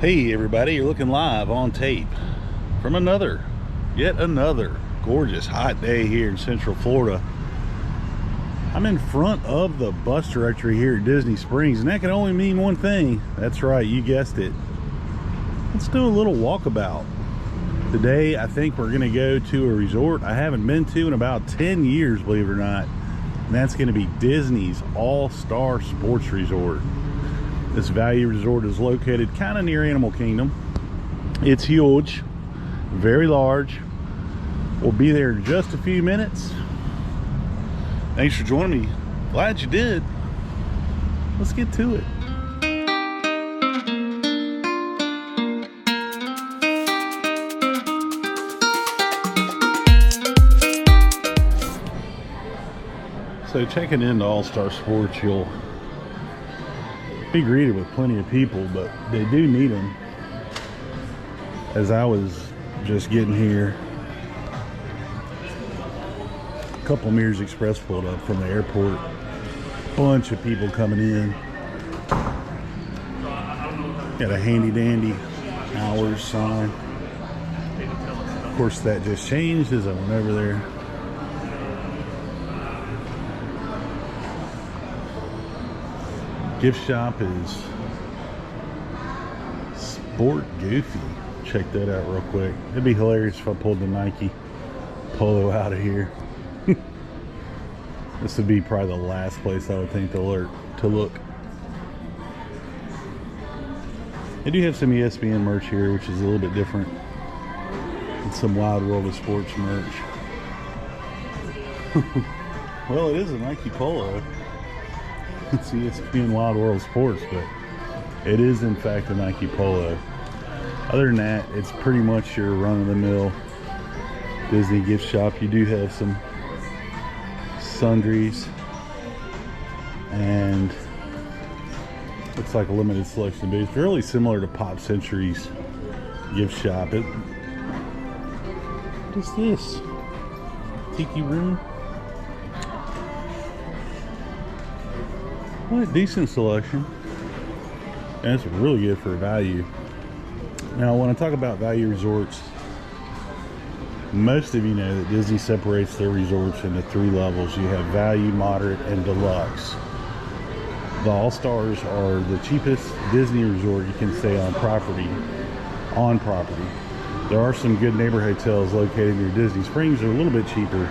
Hey everybody, you're looking live on tape from yet another gorgeous hot day here in Central Florida. I'm in front of the bus directory here at Disney Springs, and that can only mean one thing. That's right, you guessed it. Let's do a little walkabout. Today, I think we're gonna go to a resort I haven't been to in about 10 years, believe it or not. And that's gonna be Disney's All-Star Sports Resort. This value resort is located kind of near Animal Kingdom. It's huge, very large. We'll be there in just a few minutes. Thanks for joining me. Glad you did. Let's get to it. So checking into All-Star Sports, you'll be greeted with plenty of people, but they do need them. As I was just getting here, a couple Mears Express pulled up from the airport. Bunch of people coming in. Got a handy dandy hours sign. Of course, that just changed as I went over there. Gift shop is Sport Goofy. Check that out real quick. It'd be hilarious if I pulled the Nike polo out of here. This would be probably the last place I would think to look. They do have some ESPN merch here, which is a little bit different. And some Wild World of Sports merch. Well, it is a Nike polo. It's ESPN Wild World Sports, but it is in fact a Nike polo. Other than that, it's pretty much your run-of-the-mill Disney gift shop. You do have some sundries, and looks like a limited selection, but it's really similar to Pop Century's gift shop. What is this? Tiki room? What a decent selection. And it's really good for value. Now, when I talk about value resorts, most of you know that Disney separates their resorts into 3 levels. You have value, moderate, and deluxe. The All-Stars are the cheapest Disney resort you can stay on property. There are some good neighbor hotels located near Disney Springs that are a little bit cheaper.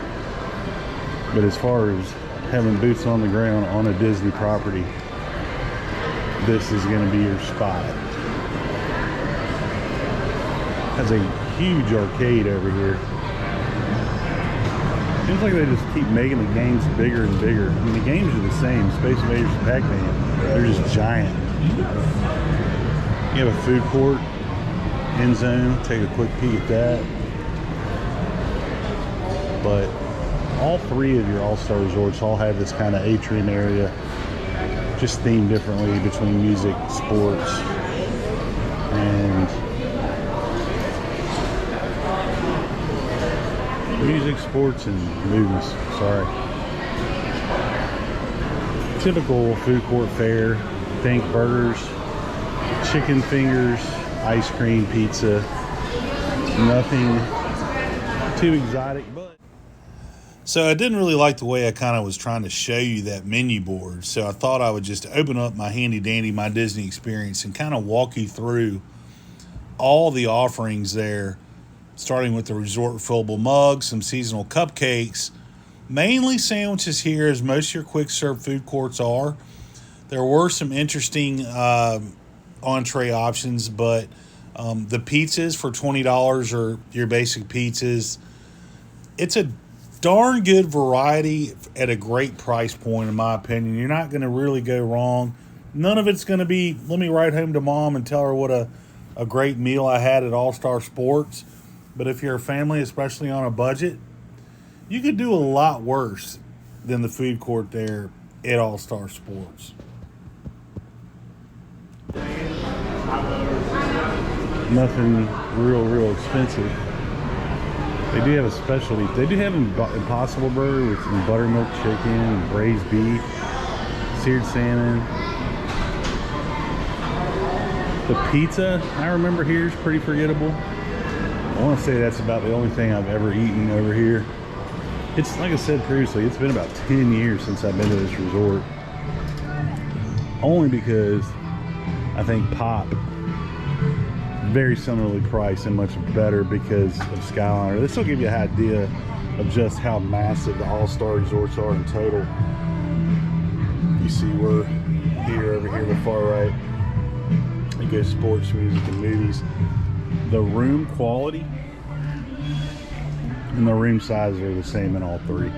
But as far as having boots on the ground on a Disney property, this is going to be your spot. Has a huge arcade over here. Seems like they just keep making the games bigger and bigger. I mean, the games are the same. Space Invaders and Pac-Man. They're just giant. You have a food court, end zone. Take a quick peek at that. But all 3 of your All-Star resorts all have this kind of atrium area, just themed differently between music, sports, and movies. Sorry. Typical food court fare. Think burgers, chicken fingers, ice cream, pizza. Nothing too exotic, but so I didn't really like the way I kind of was trying to show you that menu board. So I thought I would just open up my handy dandy My Disney Experience and kind of walk you through all the offerings there, starting with the resort fillable mugs, some seasonal cupcakes, mainly sandwiches here, as most of your quick serve food courts are. There were some interesting entree options, but the pizzas for $20 are your basic pizzas. It's a darn good variety at a great price point, in my opinion. You're not going to really go wrong. None of it's going to be, let me write home to mom and tell her what a great meal I had at All-Star Sports. But if you're a family, especially on a budget, you could do a lot worse than the food court there at All-Star Sports. Nothing real expensive. They do have a specialty. They do have an Impossible Burger with some buttermilk chicken, braised beef, seared salmon. The pizza I remember here is pretty forgettable. I want to say that's about the only thing I've ever eaten over here. It's like I said previously, it's been about 10 years since I've been to this resort. Only because I think Pop, very similarly priced and much better because of Skyliner. This will give you an idea of just how massive the all-star resorts are in total. You see we're here, over here, the far right. You go sports, music, and movies. The room quality and the room sizes are the same in all three.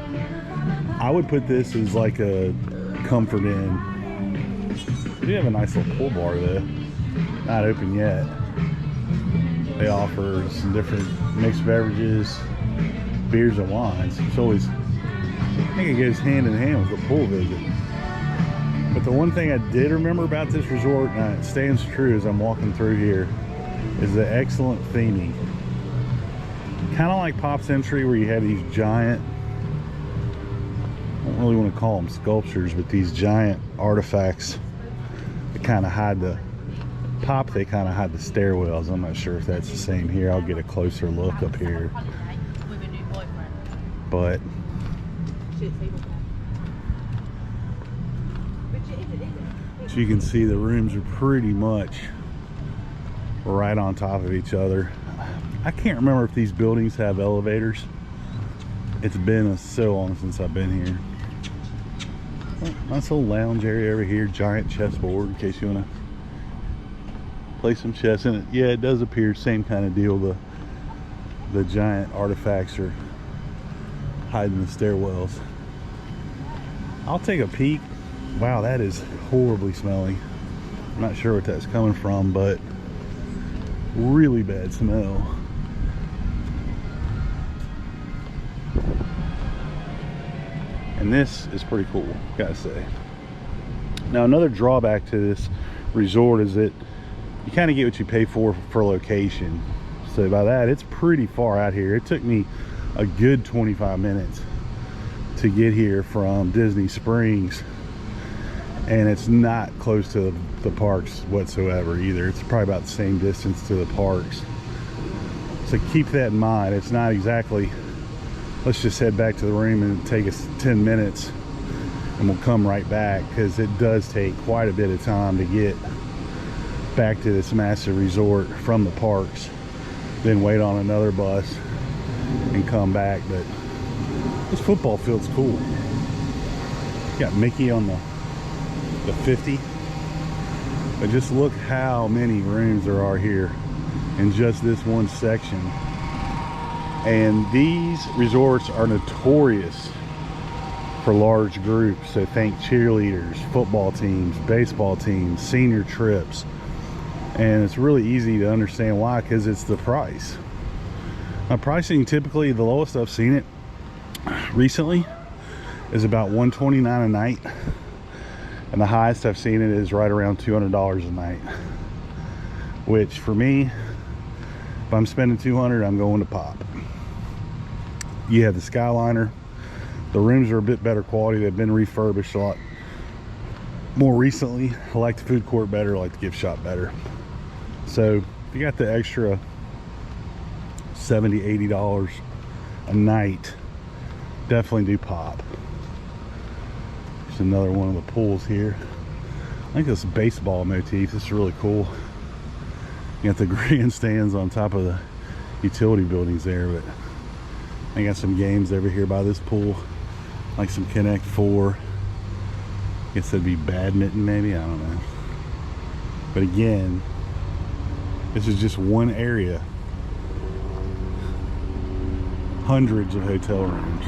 I would put this as like a Comfort Inn. We do have a nice little pool bar though. Not open yet. They offer some different mixed beverages, beers and wines. It's always, I think it goes hand in hand with the pool visit. But the one thing I did remember about this resort, and it stands true as I'm walking through here, is the excellent theming. Kind of like Pop's Entry, where you have these giant, I don't really want to call them sculptures, but these giant artifacts that kind of hide the Pop. They kind of hide the stairwells. I'm not sure if that's the same here. I'll get a closer look up here. But so you can see the rooms are pretty much right on top of each other. I can't remember if these buildings have elevators. It's been so long since I've been here. Oh, nice little lounge area over here. Giant chessboard in case you want to play some chess in it. Yeah, it does appear same kind of deal. The giant artifacts are hiding the stairwells. I'll take a peek. Wow, that is horribly smelly. I'm not sure what that's coming from, but really bad smell. And this is pretty cool, gotta say. Now, another drawback to this resort is that you kind of get what you pay for location. So by that, it's pretty far out here. It took me a good 25 minutes to get here from Disney Springs, and it's not close to the parks whatsoever either. It's probably about the same distance to the parks. So keep that in mind. It's not exactly, let's just head back to the room and take us 10 minutes and we'll come right back, because it does take quite a bit of time to get back to this massive resort from the parks, then wait on another bus and come back. But this football field's cool. You got Mickey on the 50, but just look how many rooms there are here in just this one section. And these resorts are notorious for large groups. So think cheerleaders, football teams, baseball teams, senior trips. And it's really easy to understand why, because it's the price. Now, pricing, typically the lowest I've seen it recently is about $129 a night, and the highest I've seen it is right around $200 a night, which for me, if I'm spending $200, I'm going to Pop. You have the Skyliner. The rooms are a bit better quality. They've been refurbished a lot more recently. I like the food court better. I like the gift shop better. So if you got the extra $70, $80 a night, definitely do Pop. There's another one of the pools here. I think this baseball motif. This is really cool. You got the grandstands on top of the utility buildings there, but I got some games over here by this pool, like some Connect 4. I guess that'd be badminton maybe, I don't know. But again, this is just one area. Hundreds of hotel rooms.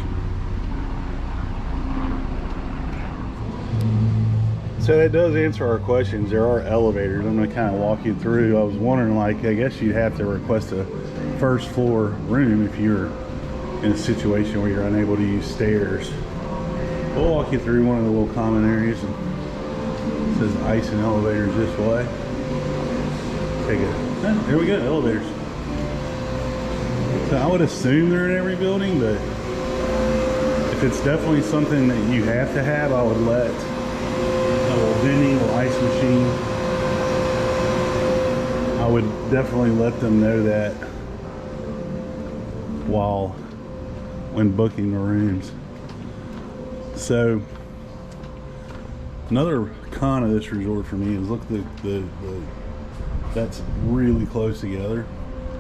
So that does answer our questions. There are elevators. I'm going to kind of walk you through. I was wondering, like, I guess you'd have to request a first floor room if you're in a situation where you're unable to use stairs. We'll walk you through one of the little common areas. And it says ice and elevators this way. Take it. There we go, elevators. So I would assume they're in every building, but if it's definitely something that you have to have, I would let a little vending, a little ice machine I would definitely let them know that when booking the rooms. So another con of this resort for me is look, that's really close together.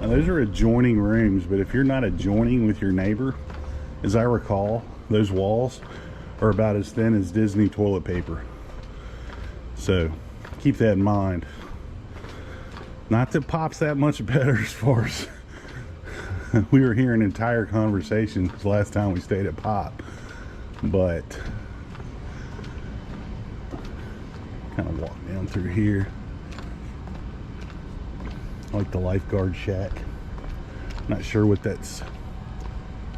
And those are adjoining rooms, but if you're not adjoining with your neighbor, as I recall, those walls are about as thin as Disney toilet paper. So keep that in mind. Not that Pop's that much better as far as we were hearing entire conversations the last time we stayed at Pop, but kind of walk down through here. I like the lifeguard shack. Not sure what that's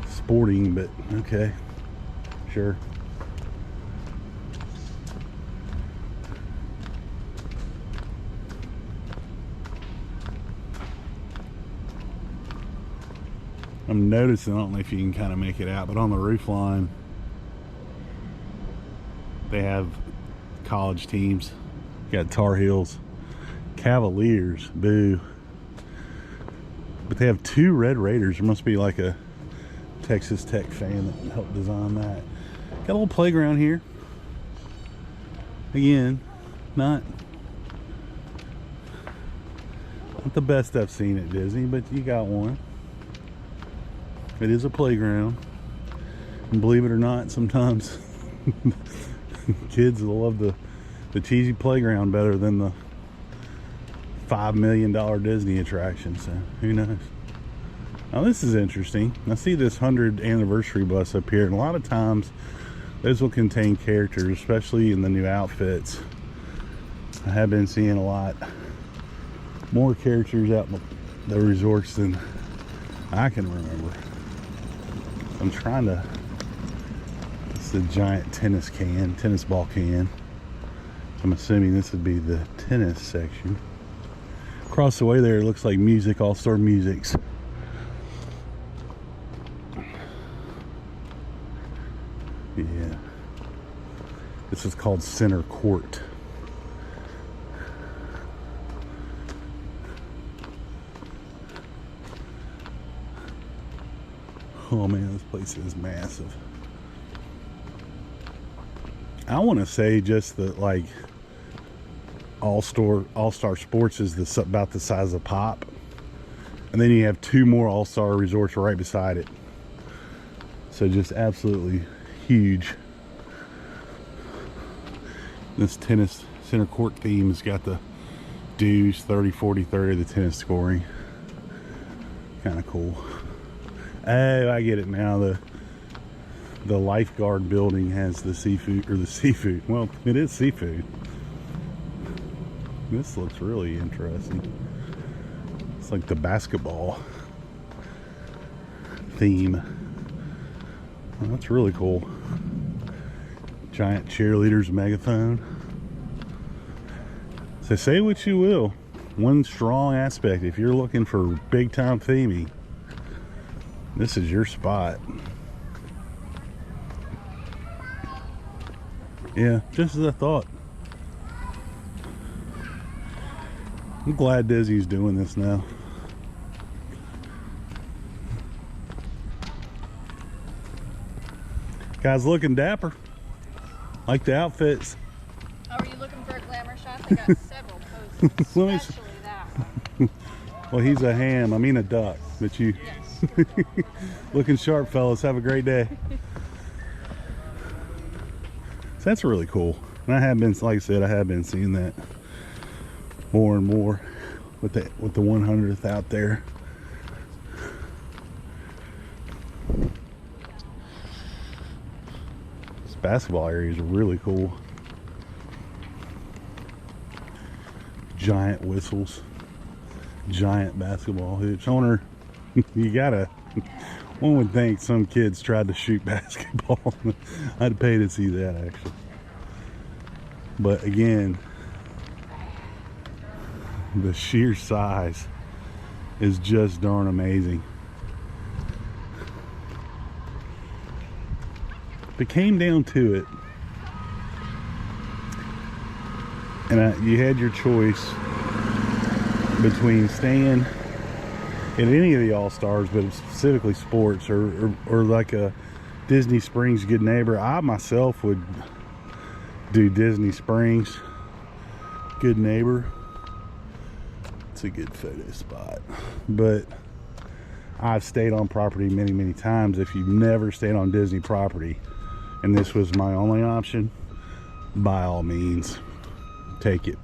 sporting, but okay, sure. I'm noticing, I don't know if you can kind of make it out, but on the roof line they have college teams. You got Tar Heels, Cavaliers, boo. But they have 2 Red Raiders. There must be like a Texas Tech fan that helped design that. Got a little playground here. Again, not the best I've seen at Disney, but you got one. It is a playground. And believe it or not, sometimes kids will love the cheesy playground better than the $5 million Disney attraction. So who knows? Now this is interesting. I see this 100th anniversary bus up here, and a lot of times those will contain characters, especially in the new outfits. I have been seeing a lot more characters out in the resorts than I can remember. I'm trying to, it's a giant tennis ball can. I'm assuming this would be the tennis section. Across the way there, it looks like music, All-Star Musics. Yeah. This is called Center Court. Oh man, this place is massive. I want to say just that, like, All-Star Sports is about the size of Pop, and then you have 2 more All-Star resorts right beside it. So just absolutely huge. This tennis center court theme has got the deuce, 30, 40, 30, the tennis scoring. Kind of cool. Oh, I get it now. The lifeguard building has the seafood, or the seafood. Well, it is seafood. This looks really interesting. It's like the basketball theme. Well, that's really cool. Giant cheerleaders megaphone. So say what you will. One strong aspect, if you're looking for big time theming, this is your spot. Yeah, just as I thought. I'm glad Disney's doing this now. Guys looking dapper. Like the outfits. Oh, are you looking for a glamour shot? I got several poses, especially that one. Well, he's a ham. I mean a duck. But you... Yes. Looking sharp, fellas. Have a great day. So that's really cool. And I have been, like I said, I have been seeing that more and more with the 100th out there. This basketball area is really cool. Giant whistles, giant basketball hoops. Owner, you gotta, one would think some kids tried to shoot basketball. I'd pay to see that, actually. But again, the sheer size is just darn amazing. If it came down to it, and you had your choice between staying at any of the All-Stars, but specifically sports, or like a Disney Springs Good Neighbor. I myself would do Disney Springs Good Neighbor. It's a good photo spot. But I've stayed on property many times. If you've never stayed on Disney property and this was my only option, by all means, take it.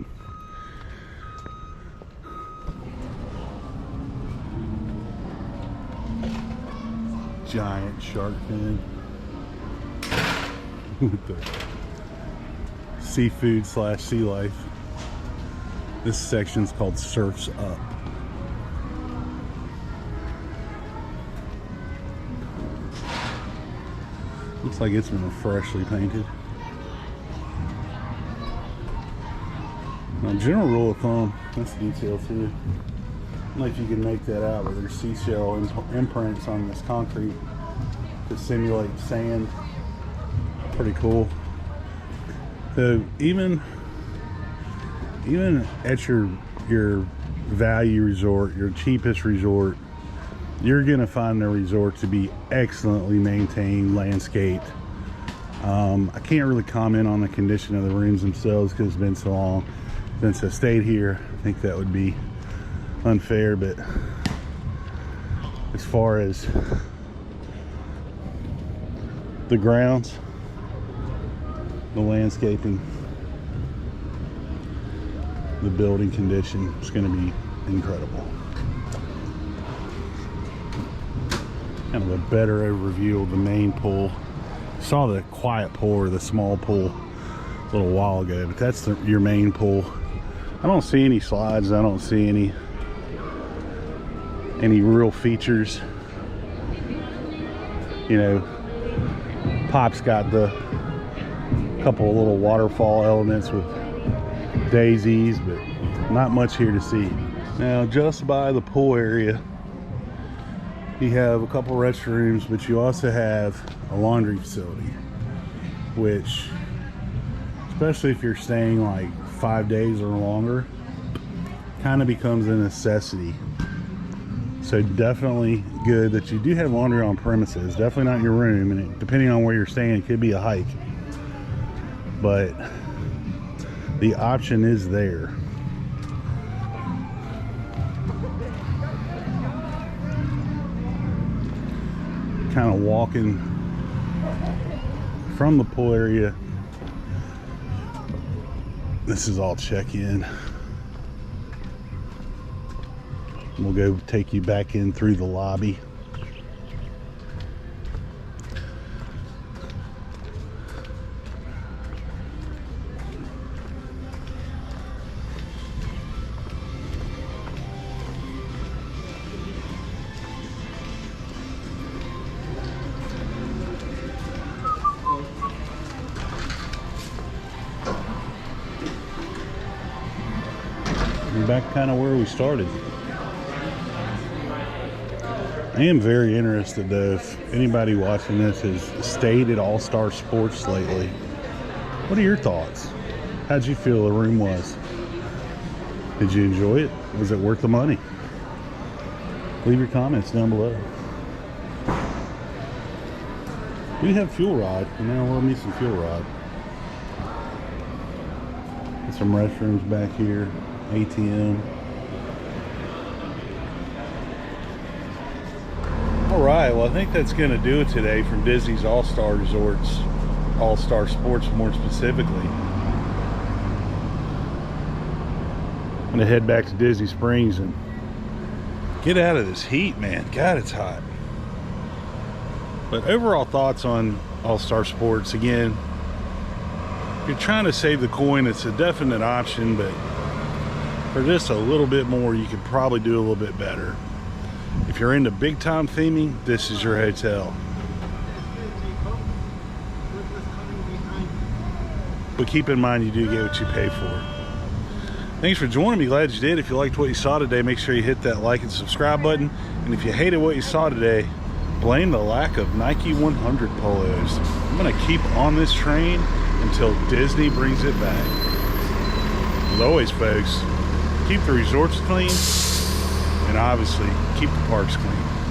Giant shark fin with the seafood / sea life. This section's called Surfs Up. Looks like it's been freshly painted. Now, general rule of thumb, that's detail too. I don't know if you can make that out, but there's seashell imprints on this concrete to simulate sand. Pretty cool. So even at your value resort, your cheapest resort, you're gonna find the resort to be excellently maintained, landscaped. I can't really comment on the condition of the rooms themselves because it's been so long since I stayed here. I think that would be unfair, but as far as the grounds, the landscaping, the building condition, it's going to be incredible. Kind of a better overview of the main pool. Saw the quiet pool or the small pool a little while ago, but that's your main pool. I don't see any slides. I don't see any real features. You know, Pop's got the couple of little waterfall elements with daisies, but not much here to see. Now, just by the pool area, you have a couple restrooms, but you also have a laundry facility, which, especially if you're staying like 5 days or longer, kind of becomes a necessity. So definitely good that you do have laundry on premises. Definitely not in your room, and depending on where you're staying, it could be a hike, but the option is there. Kind of walking from the pool area. This is all check-in. We'll go take you back in through the lobby. We're back kind of where we started. I am very interested though if anybody watching this has stayed at All-Star Sports lately. What are your thoughts? How'd you feel the room was? Did you enjoy it? Was it worth the money? Leave your comments down below. We have fuel rod, and now we'll need some fuel rod. Got some restrooms back here, ATM. Alright, well I think that's going to do it today from Disney's All-Star Resorts, All-Star Sports more specifically. I'm going to head back to Disney Springs and get out of this heat, man. God, it's hot. But overall thoughts on All-Star Sports, again, if you're trying to save the coin, it's a definite option, but for just a little bit more, you could probably do a little bit better. If you're into big time theming, this is your hotel. But keep in mind, you do get what you pay for. Thanks for joining me. Glad you did. If you liked what you saw today, make sure you hit that like and subscribe button. And if you hated what you saw today, blame the lack of Nike 100 polos. I'm going to keep on this train until Disney brings it back. As always, folks, keep the resorts clean, and obviously keep the parks clean.